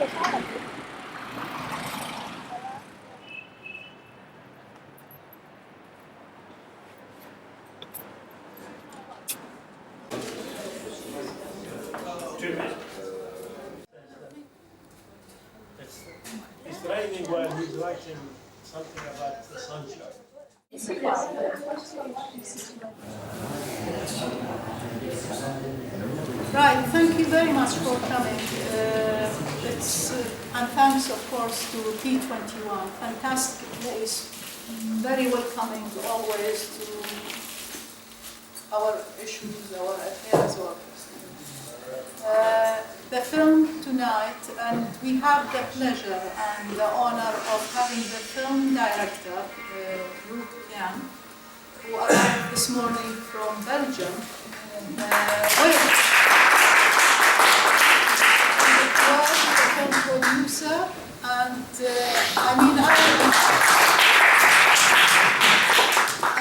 It's raining while he's writing something about the sunshine. Right, thank you very much for coming. And thanks, of course, to P21. Fantastic place, very welcoming always to our issues, our affairs. The film tonight, and we have the pleasure and the honor of having the film director, Luc Pien, who arrived this morning from Belgium. The film producer, and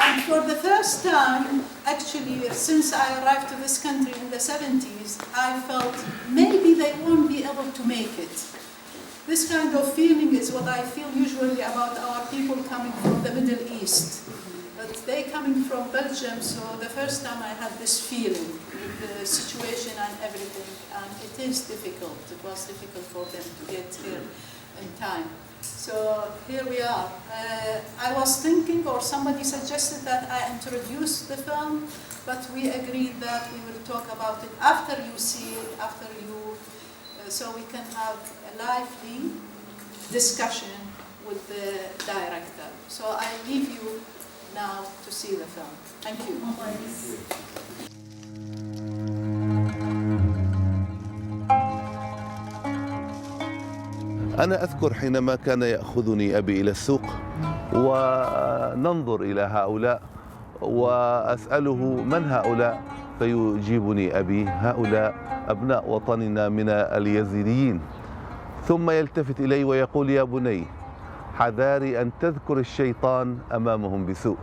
and for the first time, actually, since I arrived to this country in the 70s, I felt maybe they won't be able to make it. This kind of feeling is what I feel usually about our people coming from the Middle East. But they coming from Belgium, so the first time I had this feeling with the situation and everything, and it is difficult. It was difficult for them to get here in time. So here we are. I was thinking, or somebody suggested that I introduce the film, but we agreed that we will talk about it after you see it, so we can have a lively discussion with the director. So I leave you now to see the film. Thank you. أنا أذكر حينما كان يأخذني أبي إلى السوق وننظر إلى هؤلاء وأسأله من هؤلاء فيجيبني أبي هؤلاء أبناء وطننا من اليزيديين ثم يلتفت إلي ويقول يا بني حذاري أن تذكر الشيطان أمامهم بسوء.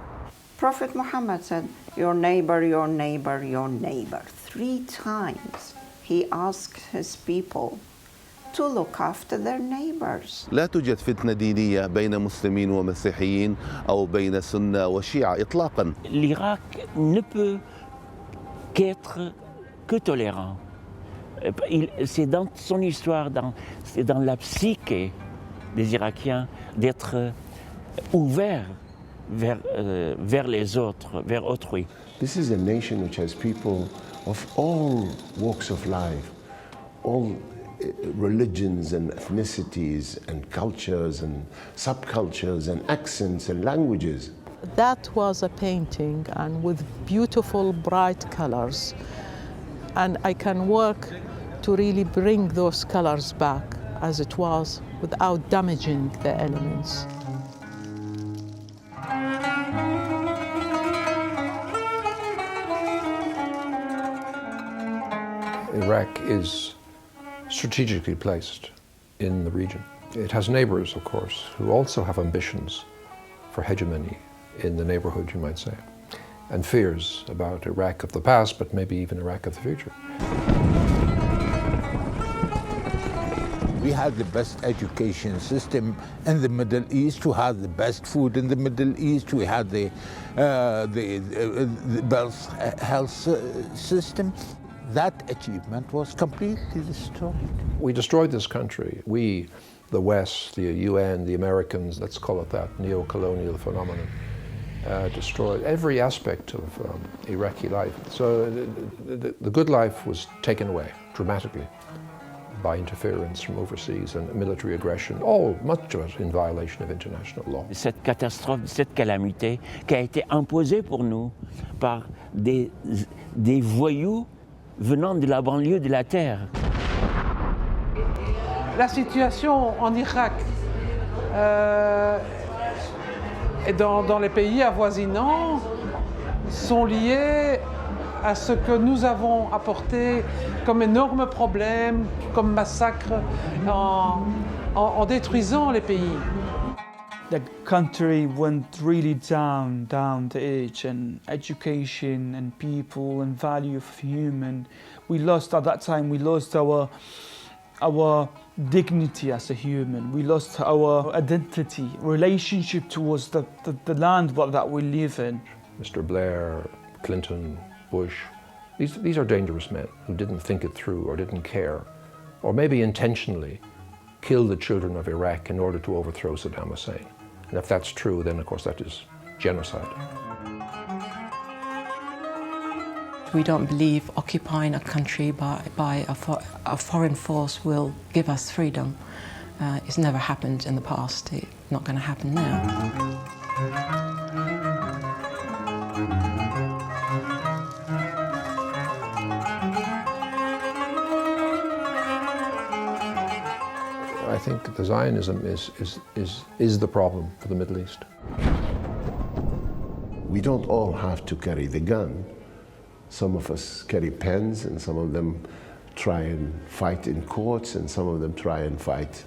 Prophet Muhammad said, your neighbor, your neighbor, your neighbor. 3 times he asked his people to look after their neighbors. لا توجد فتنة دينية بين مسلمين ومسيحيين أو بين سنة وشيعة إطلاقا. L'Irak ne peut qu'être que tolérant. C'est dans son histoire, c'est dans la psyché des Irakiens d'être ouverts vers les autres, vers autrui. This is a nation which has people of all walks of life, all religions and ethnicities and cultures and subcultures and accents and languages. That was a painting, and with beautiful bright colors, and I can work to really bring those colors back as it was without damaging the elements. Iraq is strategically placed in the region. It has neighbors, of course, who also have ambitions for hegemony in the neighborhood, you might say, and fears about Iraq of the past, but maybe even Iraq of the future. We had the best education system in the Middle East. We had the best food in the Middle East. We had the best health system. That achievement was completely destroyed. We destroyed this country. We, the West, the UN, the Americans, let's call it that, neo-colonial phenomenon, destroyed every aspect of Iraqi life. So the good life was taken away dramatically by interference from overseas and military aggression, much of it in violation of international law. Cette catastrophe, cette calamité qui a été imposée pour nous par des voyous venant de la banlieue de la terre. La situation en Irak et dans les pays avoisinants sont liées à ce que nous avons apporté comme énorme problème, comme massacre en détruisant les pays. The country went really down the edge, and education and people and value of human. We lost, at that time, we lost our our dignity as a human. We lost our identity, relationship towards the land that we live in. Mr. Blair, Clinton, Bush, these are dangerous men who didn't think it through or didn't care, or maybe intentionally killed the children of Iraq in order to overthrow Saddam Hussein. And if that's true, then of course that is genocide. We don't believe occupying a country by a foreign force will give us freedom. It's never happened in the past. It's not going to happen now. I think the Zionism is the problem for the Middle East. We don't all have to carry the gun. Some of us carry pens, and some of them try and fight in courts, and some of them try and fight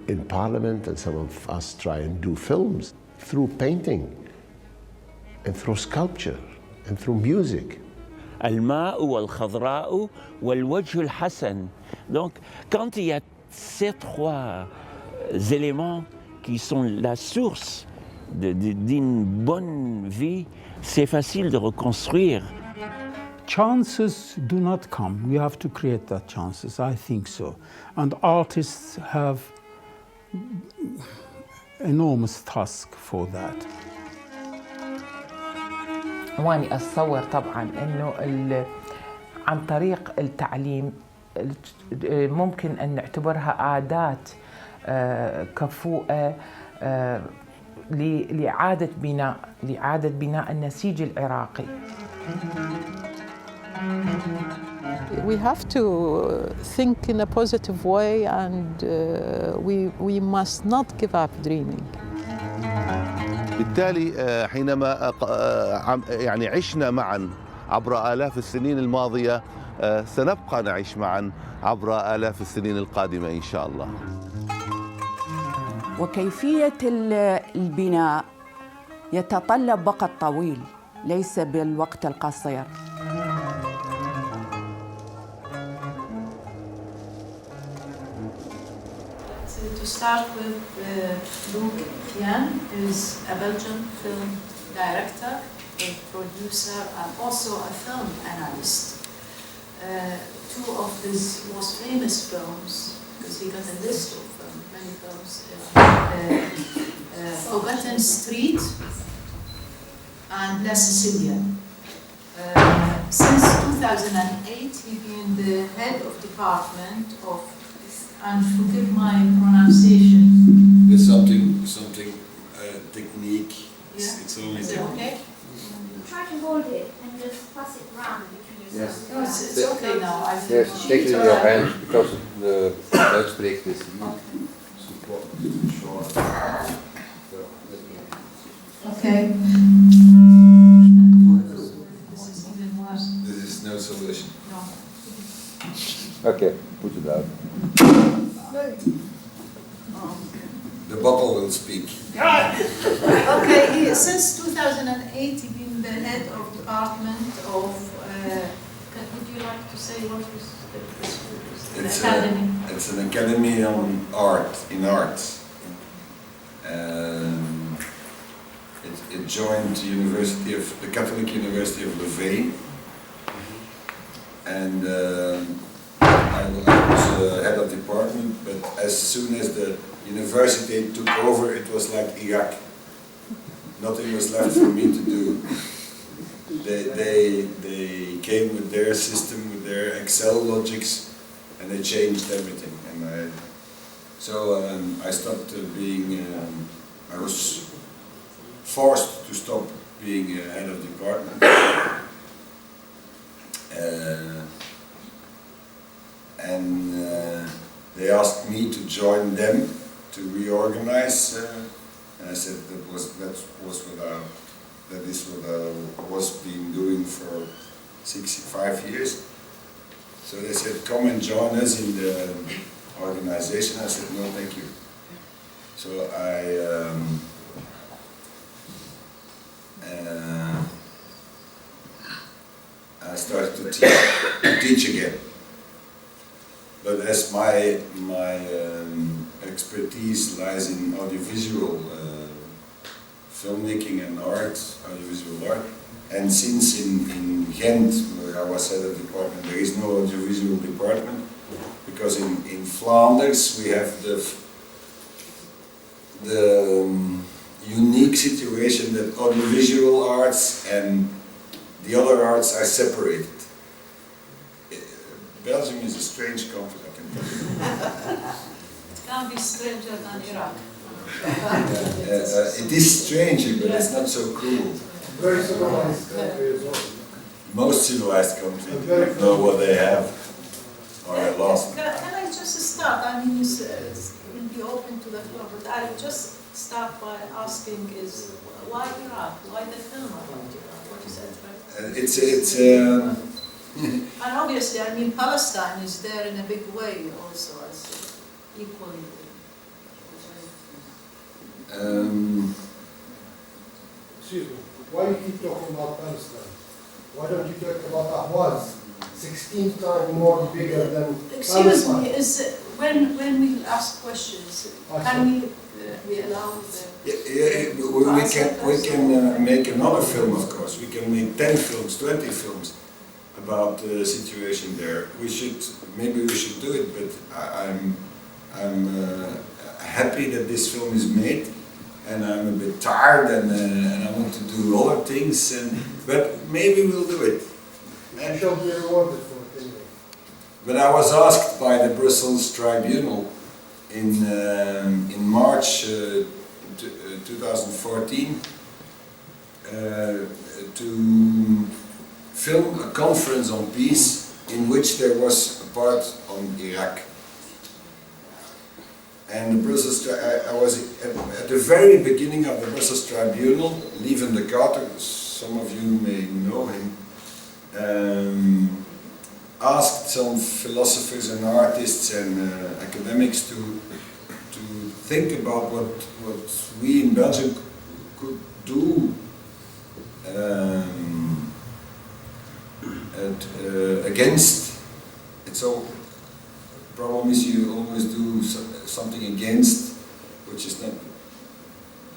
in parliament, and some of us try and do films through painting and through sculpture and through music. الماء والخضراء والوجه الحسن. Donc, quand il y a ces trois éléments qui sont la source d'une bonne vie, c'est facile de reconstruire. Chances do not come. We have to create that chances, I think so. And artists have enormous task for that. واني أتصور طبعاً إنه عن طريق التعليم ممكن أن نعتبرها أداة كفؤة لإعادة بناء النسيج العراقي. We have to think in a positive way, and we must not give up dreaming. بالتالي حينما يعني عشنا معا عبر آلاف السنين الماضية، سنبقى نعيش معا عبر آلاف السنين القادمة إن شاء الله. وكيفية البناء يتطلب وقت طويل ليس بالوقت القصير. To start with, Luc Pien is a Belgian film director, a producer, and also a film analyst. Two of his most famous films, because he got a list of many films, Forgotten Street and La Sicilia. Since 2008, he's been the head of department of, and forgive my pronunciation. There's something technique. Yeah. It's only Is it okay? Try to hold it and just pass it round between your No, it's okay now. I think Yes, take it in your hand because the uitspreekt is Okay. This is no solution. No. Okay, put it out. The bottle will speak. Okay, since 2008, he's been the head of department of. Would you like to say what was the academy? It's an academy on art, in arts. It joined the Catholic University of Louvain, and I was head of department. But as soon as the university took over, it was like Iraq. Nothing was left for me to do. They came with their system, with their Excel logics, and they changed everything. And I stopped being. I was forced to stop being head of department. They asked me to join them to reorganize, and I said that is what I was been doing for 65 years. So they said, come and join us in the organization. I said, no, thank you. So I started to teach again. But as my expertise lies in audiovisual filmmaking and art, audiovisual art, and since in Ghent, where I was head of department, there is no audiovisual department, because in Flanders we have the unique situation that audiovisual arts and the other arts are separated. Belgium is a strange country, I can tell you. It can't be stranger than Iraq. It is strange, but it's not so cruel. Very civilized country as well. Most civilized countries know what they have or are lost. Can I just start? I mean, we'll be open to the floor, but I'll just start by asking is why Iraq? Why the film about Iraq? What is that? And obviously, I mean, Palestine is there in a big way also as equally. Excuse me. Why do you keep talking about Palestine? Why don't you talk about Ahwaz? 16 times more bigger than Excuse Palestine. me, is when we ask questions, can we allow the... We can make another film, of course. We can make 10 films, 20 films about the situation there. Maybe we should do it, but I'm happy that this film is made, and I'm a bit tired, and I want to do other things, but maybe we'll do it. You shall be rewarded for it anyway. But I was asked by the Brussels Tribunal in March 2014 to film a conference on peace in which there was a part on Iraq. And the Brussels, I was at the very beginning of the Brussels Tribunal, Lieven de Carter, some of you may know him, asked some philosophers and artists and academics to think about what we in Belgium could do against it. So the problem is you always do something against, which is not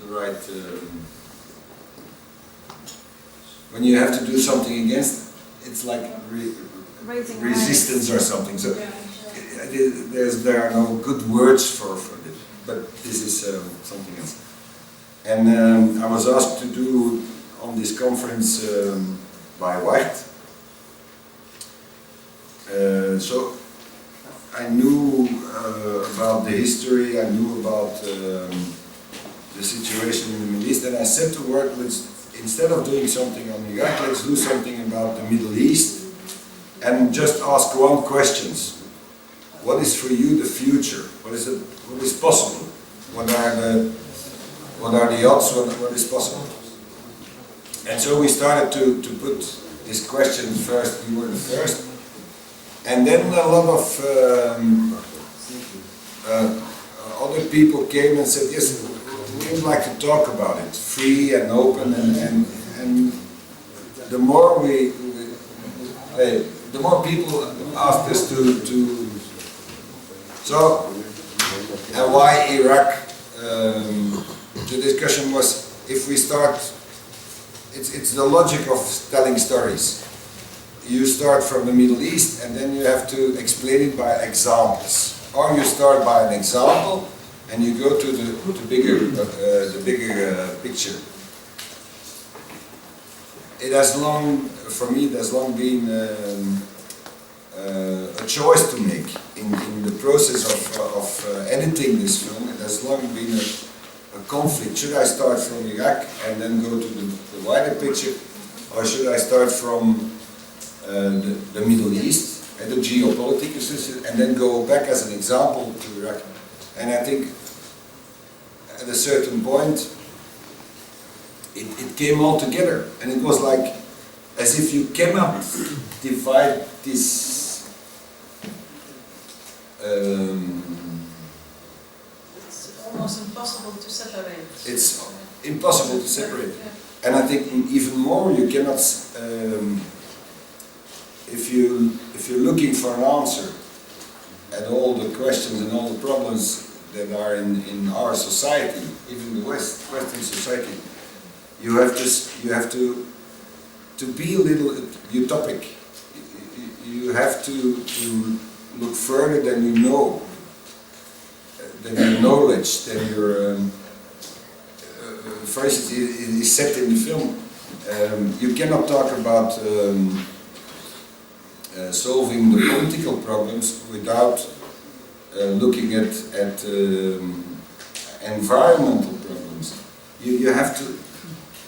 the right. When you have to do something against, it's like resistance or something. So there are no good words for it, but this is something else. And I was asked to do on this conference by White. So I knew about the history, I knew about the situation in the Middle East, and I set to work with, instead of doing something on Iraq, let's do something about the Middle East and just ask one question. What is for you the future? What is possible? What are the odds? What is possible? And so we started to put this question first. We were the first. And then a lot of other people came and said, yes, we would like to talk about it, free and open, and the more the more people asked us to so, and why Iraq? The discussion was, if we start, it's the logic of telling stories. You start from the Middle East and then you have to explain it by examples. Or you start by an example and you go to the bigger picture. It has long, for me, it has long been a choice to make in the process of editing this film. It has long been a conflict. Should I start from Iraq and then go to the wider picture, or should I start from the Middle East and the geopolitics and then go back as an example to Iraq? And I think at a certain point it came all together, and it was like as if you cannot divide this it's almost impossible to separate. It's impossible to separate. And I think even more you cannot, if you're looking for an answer at all the questions and all the problems that are in our society, even the Western society, you have to be a little utopic. You have to look further than you know, than your knowledge, than your. For instance, it is said in the film, you cannot talk about solving the political problems without looking at environmental problems. You have to.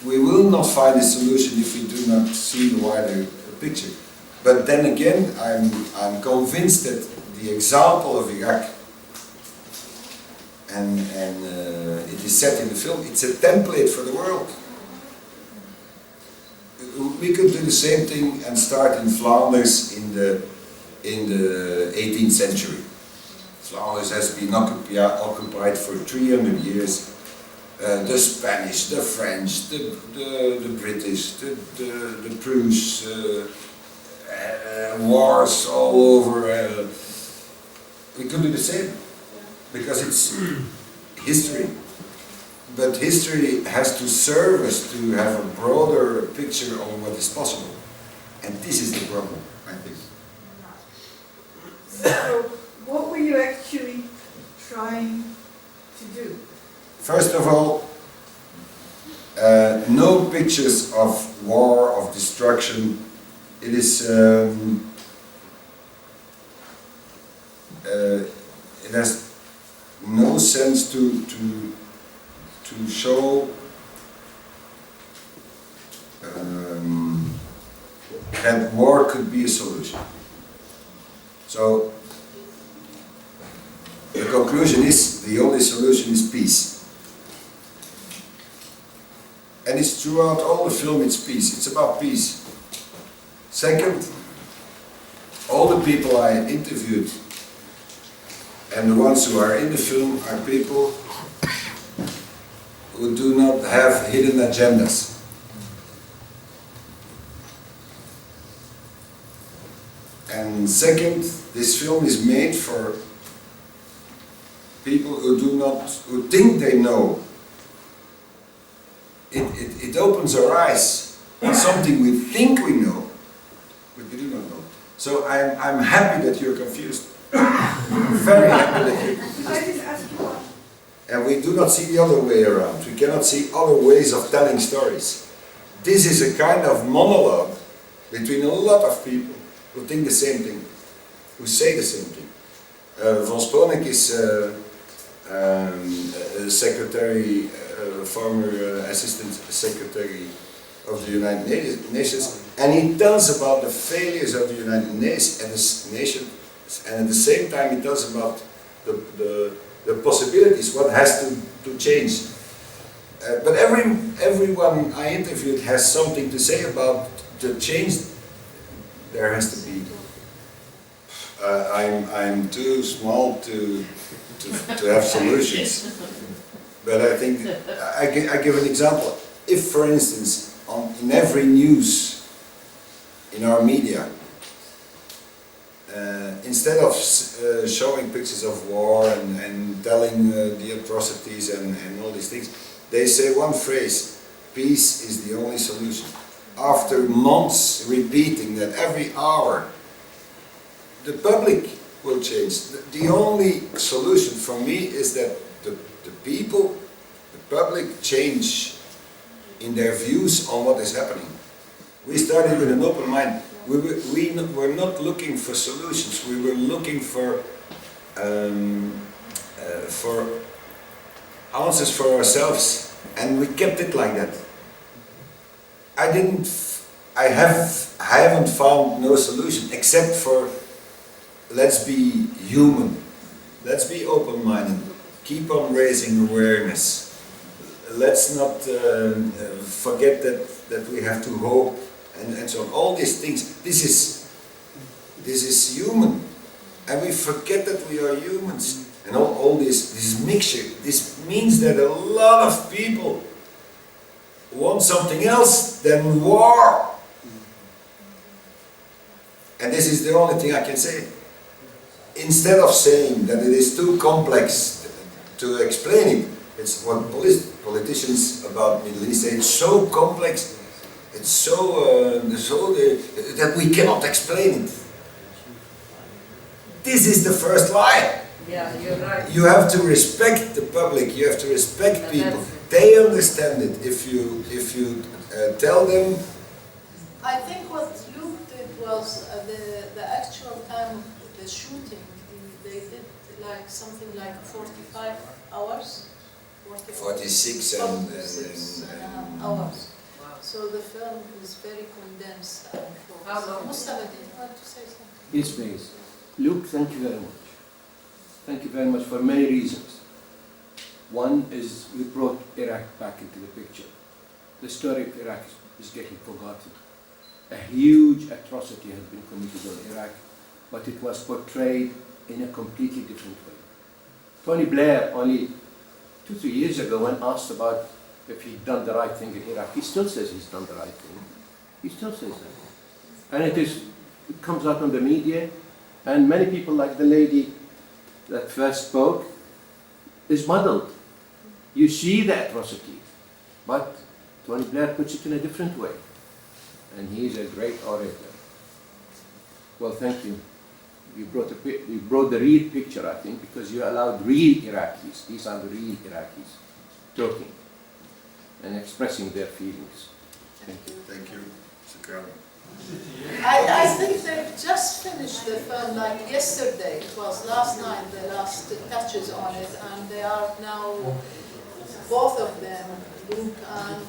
We will not find a solution if we do not see the wider picture. But then again, I'm convinced that the example of Iraq, and it is set in the film, it's a template for the world. We could do the same thing and start in Flanders in the 18th century. Flanders has been occupied for 300 years. The Spanish, the French, the British, the Prussians, wars all over. We could do the same because it's history. But history has to serve us to have a broader picture of what is possible. And this is the problem, I think. So, what were you actually trying to do? First of all, no pictures of war, of destruction. It is, it has no sense to show that war could be a solution. So the conclusion is the only solution is peace. And it's throughout all the film, it's peace. It's about peace. Second, all the people I interviewed and the ones who are in the film are people who do not have hidden agendas. And second, this film is made for people who think they know. It opens our eyes on something we think we know, but we do not know. So I'm happy that you're confused. Very happy that you're confused. And we do not see the other way around. We cannot see other ways of telling stories. This is a kind of monologue between a lot of people who think the same thing, who say the same thing. Von Sponek is secretary, former assistant secretary of the United Nations, and he tells about the failures of the United Nations, and at the same time he tells about the possibilities, what has to change. But everyone I interviewed has something to say about the change there has to be. I'm too small to have solutions. But I think, I give an example. If, for instance, in every news in our media, instead of showing pictures of war and telling the atrocities and all these things, they say one phrase: peace is the only solution. After months repeating that every hour, the public will change. The only solution for me is that the people, the public, change in their views on what is happening. We started with an open mind. We were not looking for solutions. We were looking for answers for ourselves, and we kept it like that. I haven't found no solution except for let's be human, let's be open-minded, keep on raising awareness. Let's not forget that we have to hope and so on. All these things. This is human, and we forget that we are humans. And all this mixture. This means that a lot of people want something else than war. And this is the only thing I can say. instead of saying that it is too complex to explain it, it's what politicians about Middle East say, it's so complex, it's so, that we cannot explain it. This is the first lie. Yeah, you're right. You have to respect the public, you have to respect people. They understand it if you tell them. I think what Luc did was the actual time of the shooting, they did like something like 45 hours. 46 hours. So the film is very condensed. How long? Mustafa, do you want to say something? Yes, please. Luke, thank you very much. Thank you very much for many reasons. One is you brought Iraq back into the picture. The story of Iraq is getting forgotten. A huge atrocity has been committed on Iraq, but it was portrayed in a completely different way. Tony Blair, only 2-3 years ago, when asked about if he'd done the right thing in Iraq, he still says he's done the right thing. He still says that. And it comes out on the media, and many people, like the lady that first spoke, is muddled. You see the atrocity, but Tony Blair puts it in a different way. And he's a great orator. Well, thank you. You brought the real picture, I think, because you allowed real Iraqis, these are the real Iraqis, talking and expressing their feelings. Thank you. Thank you, Sakara. I think they just finished the film like yesterday. It was last night, the last touches on it, and they are now, both of them, Luc and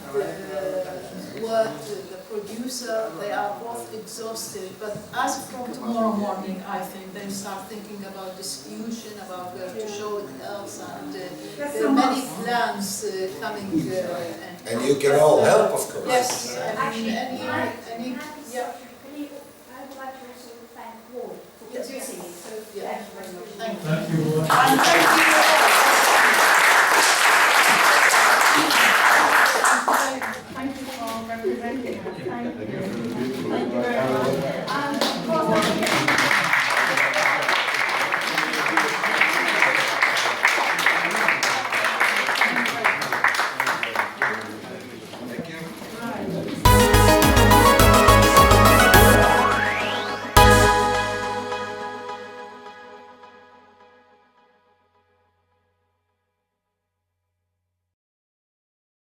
the producer, they are both exhausted. But as from tomorrow morning, I think they start thinking about distribution, about where to show it else, and there are many plans coming. And you can all help, of course. Yes, any yeah. I would like to also thank Paul for producing it. So thank you very much. Thank you. And thank you. Thank you for representing us. Thank you very much.